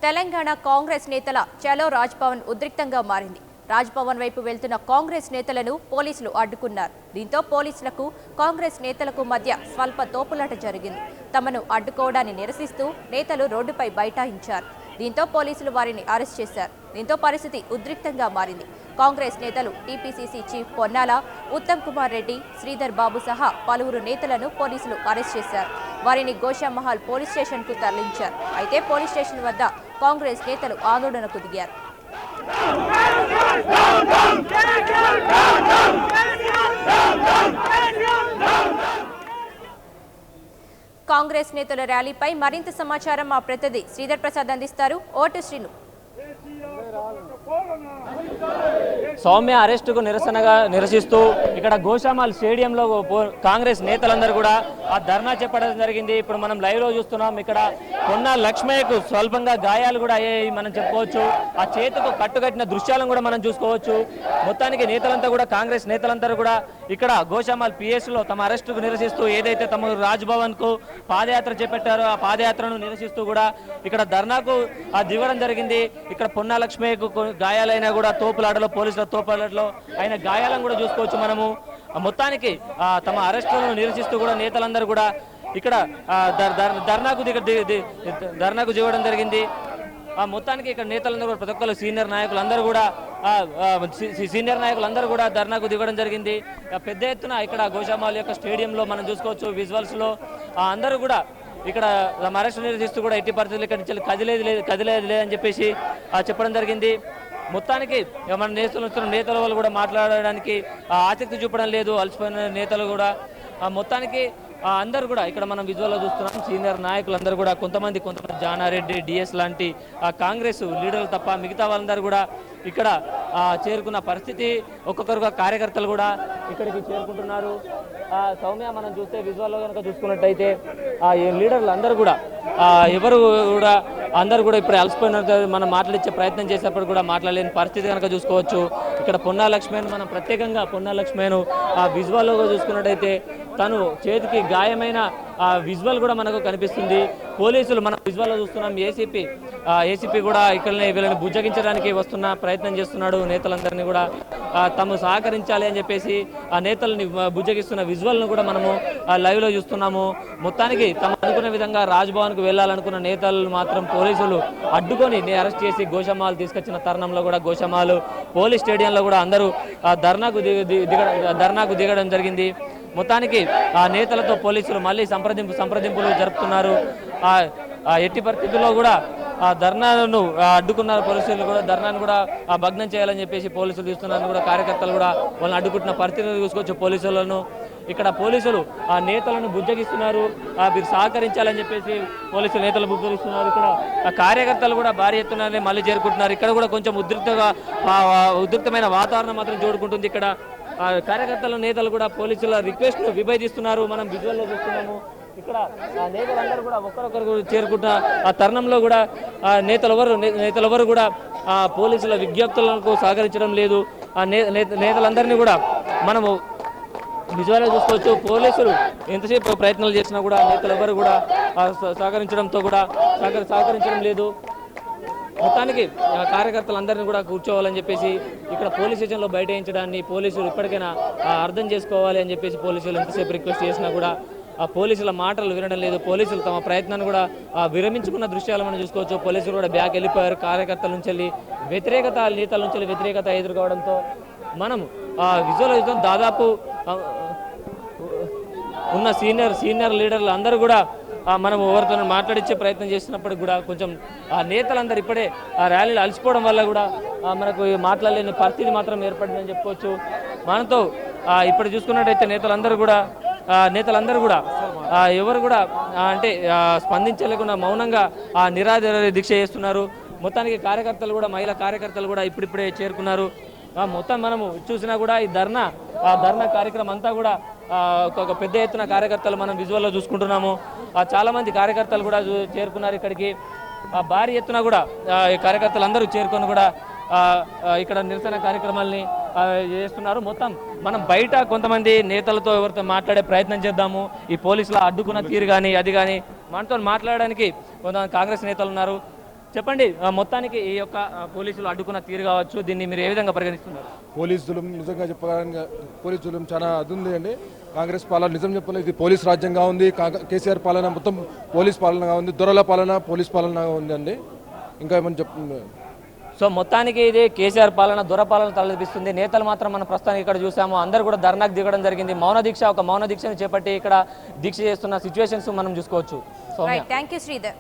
తెలంగాణ కాంగ్రెస్ నేతల చలో రాజ్భవన్ ఉద్రిక్తంగా మారింది. రాజ్భవన్ వైపు వెళ్తున్న కాంగ్రెస్ నేతలను పోలీసులు అడ్డుకున్నారు. దీంతో పోలీసులకు కాంగ్రెస్ నేతలకు మధ్య స్వల్ప తోపులాట జరిగింది. తమను అడ్డుకోవడాన్ని నిరసిస్తూ నేతలు రోడ్డుపై బైఠాయించారు. దీంతో పోలీసులు వారిని అరెస్ట్ చేశారు. దీంతో పరిస్థితి ఉద్రిక్తంగా మారింది. కాంగ్రెస్ నేతలు టీపీసీసీ చీఫ్ పొన్నాల, ఉత్తమ్ కుమార్ రెడ్డి, శ్రీధర్ బాబు సహా పలువురు నేతలను పోలీసులు అరెస్ట్ చేశారు. వారిని గోషామహల్ పోలీస్ స్టేషన్కు తరలించారు. అయితే పోలీస్ స్టేషన్ వద్ద కాంగ్రెస్ నేతలు ఆందోళనకు దిగారు. కాంగ్రెస్ నేతల ర్యాలీపై మరింత సమాచారం మా ప్రతినిధి శ్రీధర్ ప్రసాద్ అందిస్తారు. ఓటు శ్రీను. సౌమ్య అరెస్టుకు నిరసిస్తూ ఇక్కడ గోషామహల్ స్టేడియంలో కాంగ్రెస్ నేతలందరూ కూడా ఆ ధర్నా చెప్పడం జరిగింది. ఇప్పుడు మనం లైవ్ లో చూస్తున్నాం. ఇక్కడ పొన్నా లక్ష్మయ్యకు స్వల్పంగా గాయాలు కూడా అయ్యాయి మనం చెప్పుకోవచ్చు. ఆ చేతికి కట్టుకట్టిన దృశ్యాలను కూడా మనం చూసుకోవచ్చు. మొత్తానికి నేతలంతా కూడా కాంగ్రెస్ నేతలంతా కూడా ఇక్కడ గోషామహల్ పిఎస్ లో తమ అరెస్టుకు నిరసిస్తూ ఏదైతే తమ రాజ్భవన్ కు పాదయాత్ర చేపట్టారో ఆ పాదయాత్రను నిరసిస్తూ కూడా ఇక్కడ ధర్నాకు దిగడం జరిగింది. ఇక్కడ పొన్నా లక్ష్మయ్యకు గాయాలైనా కూడా తోపులాటలో పోలీసుల తోపులాటలో అయిన గాయాలను కూడా చూసుకోవచ్చు మనము. మొత్తానికి తమ అరెస్టులను నిరసిస్తూ కూడా నేతలందరూ కూడా ఇక్కడ ధర్నాకు దిగడం జరిగింది. మొత్తానికి ఇక్కడ నేతలందరూ ప్రతి ఒక్కరు సీనియర్ నాయకులందరూ కూడా ధర్నాకు దిగడం జరిగింది. పెద్ద ఎత్తున ఇక్కడ గోషామహల్ యొక్క స్టేడియంలో మనం చూసుకోవచ్చు విజువల్స్ లో అందరూ కూడా ఇక్కడ అరెస్టు నిరసిస్తూ కూడా ఎట్టి పరిస్థితులు ఇక్కడ నుంచి కదిలేదు లేదని చెప్పేసి చెప్పడం జరిగింది. మొత్తానికి మన నేతల వాళ్ళు కూడా మాట్లాడడానికి ఆసక్తి చూపడం లేదు. అలసిపోయిన నేతలు కూడా మొత్తానికి అందరూ కూడా ఇక్కడ మనం విజువల్లో చూస్తున్నాం. సీనియర్ నాయకులందరూ కూడా కొంతమంది జానారెడ్డి, డిఎస్ లాంటి కాంగ్రెస్ లీడర్లు తప్ప మిగతా వాళ్ళందరూ కూడా ఇక్కడ చేరుకున్న పరిస్థితి. ఒక్కొక్కరుగా కార్యకర్తలు కూడా ఇక్కడికి చేరుకుంటున్నారు. సౌమ్య మనం చూస్తే విజువల్లో కనుక చూసుకున్నట్టయితే లీడర్లు అందరూ కూడా అందరూ కూడా ఇప్పుడు అలసిపోయిన మనం మాట్లాడించే ప్రయత్నం చేసేప్పుడు కూడా మాట్లాడలేని పరిస్థితి కనుక చూసుకోవచ్చు. ఇక్కడ పొన్నా లక్ష్మయ్యను మనం ప్రత్యేకంగా పొన్నా లక్ష్మయ్యను విజువల్లో చూసుకున్నట్టయితే తను చేతికి గాయమైన విజువల్ కూడా మనకు కనిపిస్తుంది. పోలీసులు మనం విజువల్లో చూస్తున్నాం. ఏసీపీ కూడా ఇక్కడనే వీళ్ళని బుజ్జగించడానికి వస్తున్న ప్రయత్నం చేస్తున్నాడు. నేతలందరినీ కూడా తాము సహకరించాలి అని చెప్పేసి ఆ నేతలని బుజ్జగిస్తున్న విజువల్ను కూడా మనము లైవ్ లో చూస్తున్నాము. మొత్తానికి తమ అనుకున్న విధంగా రాజ్భవన్కు వెళ్ళాలనుకున్న నేతలు మాత్రం పోలీసులు అడ్డుకొని అరెస్ట్ చేసి గోషామహల్ తీసుకొచ్చిన తరుణంలో కూడా గోషామహల్ పోలీస్ స్టేడియంలో కూడా అందరూ ధర్నాకు దిగడం జరిగింది. మొత్తానికి ఆ నేతలతో పోలీసులు మళ్ళీ సంప్రదింపులు జరుపుతున్నారు. ఎట్టి పరిస్థితుల్లో కూడా ఆ ధర్నాను అడ్డుకున్న పోలీసులు కూడా ధర్నాను కూడా భగ్నం చేయాలని చెప్పేసి పోలీసులు చూస్తున్నారు. కూడా కార్యకర్తలు కూడా వాళ్ళని అడ్డుకుంటున్న పరిస్థితులు చూసుకోవచ్చు. పోలీసులను ఇక్కడ పోలీసులు ఆ నేతలను బుజ్జగిస్తున్నారు. మీరు సహకరించాలని చెప్పేసి పోలీసులు నేతలు బుజ్జగిస్తున్నారు. ఇక్కడ ఆ కార్యకర్తలు కూడా భారీ ఎత్తున మళ్ళీ చేరుకుంటున్నారు. ఇక్కడ కూడా కొంచెం ఉద్రిక్తమైన వాతావరణం మాత్రం చూడుకుంటుంది. ఇక్కడ కార్యకర్తలు నేతలు కూడా పోలీసుల రిక్వెస్ట్ విభేదిస్తున్నారు. మనం విజువల్లో చూస్తున్నాము. ఇక్కడ నేతలందరూ కూడా ఒకరొకరు చేరుకుంటున్న ఆ తరుణంలో కూడా నేతలెవరు కూడా పోలీసుల విజ్ఞప్తులకు సహకరించడం లేదు. నేతలందరినీ కూడా మనము విజువల్లో చూసుకోవచ్చు. పోలీసులు ఎంతసేపు ప్రయత్నాలు చేసినా కూడా నేతలెవరు కూడా సహకరించడం లేదు. మొత్తానికి కార్యకర్తలందరినీ కూడా కూర్చోవాలని చెప్పేసి ఇక్కడ పోలీస్ స్టేషన్లో బయటయించడాన్ని పోలీసులు ఇప్పటికైనా అర్థం చేసుకోవాలి అని చెప్పేసి పోలీసులు ఎంతసేపు రిక్వెస్ట్ చేసినా కూడా ఆ పోలీసుల మాటలు వినడం లేదు. పోలీసులు తమ ప్రయత్నాన్ని కూడా విరమించుకున్న దృశ్యాలు మనం చూసుకోవచ్చు. పోలీసులు కూడా బ్యాక్ వెళ్ళిపోయారు. కార్యకర్తల నుంచి నేతల నుంచి వ్యతిరేకత ఎదుర్కోవడంతో మనం విజువల్ చూద్దాం. దాదాపు ఉన్న సీనియర్ లీడర్లు అందరూ కూడా మనం ఎవరితో మాట్లాడించే ప్రయత్నం చేస్తున్నప్పటికి కూడా కొంచెం నేతలందరూ ఇప్పుడే ఆ ర్యాలీలు అలసిపోవడం వల్ల కూడా మనకు మాట్లాడలేని పరిస్థితి మాత్రం ఏర్పడిందని చెప్పుకోవచ్చు. మనతో ఇప్పుడు చూసుకున్నట్టయితే నేతలందరూ కూడా ఎవరు కూడా అంటే స్పందించలేకుండా మౌనంగా నిరాహార దీక్ష చేస్తున్నారు. మొత్తానికి కార్యకర్తలు కూడా మహిళా కార్యకర్తలు కూడా ఇప్పుడిప్పుడే చేరుకున్నారు. మొత్తం మనము చూసినా కూడా ఈ ధర్నా కార్యక్రమం అంతా కూడా ఒక పెద్ద ఎత్తున కార్యకర్తలు మనం విజువల్లో చూసుకుంటున్నాము. చాలా మంది కార్యకర్తలు కూడా చేరుకున్నారు ఇక్కడికి. భారీ ఎత్తున కూడా ఈ కార్యకర్తలు అందరూ చేరుకొని కూడా ఇక్కడ నిరసన కార్యక్రమాల్ని చేస్తున్నారు. మొత్తం మనం బయట కొంతమంది నేతలతో ఎవరితో మాట్లాడే ప్రయత్నం చేద్దాము. ఈ పోలీసుల అడ్డుకున్న తీరు కానీ అది కానీ మనతో మాట్లాడడానికి కొంతమంది కాంగ్రెస్ నేతలు ఉన్నారు. చెప్పండి, మొత్తానికి ఈ యొక్క పోలీసులు అడ్డుకున్న తీరు కావచ్చు, దీన్ని మీరు ఏ విధంగా పరిగణిస్తున్నారు? పోలీసులు నిజంగా చెప్పాలంగా పోలీసులు చాలా అది ఉంది అండి. కాంగ్రెస్ పాలన నిజం చెప్పాలి, ఇది పోలీస్ రాజ్యంగా ఉంది. కేసీఆర్ పాలన మొత్తం పోలీస్ పాలనగా ఉంది, దొరల పాలన పోలీస్ పాలనగా ఉంది అండి. ఇంకా ఏమని చెప్తుంది? సో మొత్తానికి ఇది కేసీఆర్ పాలన దొరపాలన తలపిస్తుంది. నేతలు మాత్రం మనం ప్రస్తుతానికి ఇక్కడ చూసాము, అందరూ కూడా ధర్నాకు దిగడం జరిగింది. మౌన దీక్షను చేపట్టి ఇక్కడ దీక్ష చేస్తున్న సిచ్యువేషన్స్ మనం చూసుకోవచ్చు. Thank you Sridhar.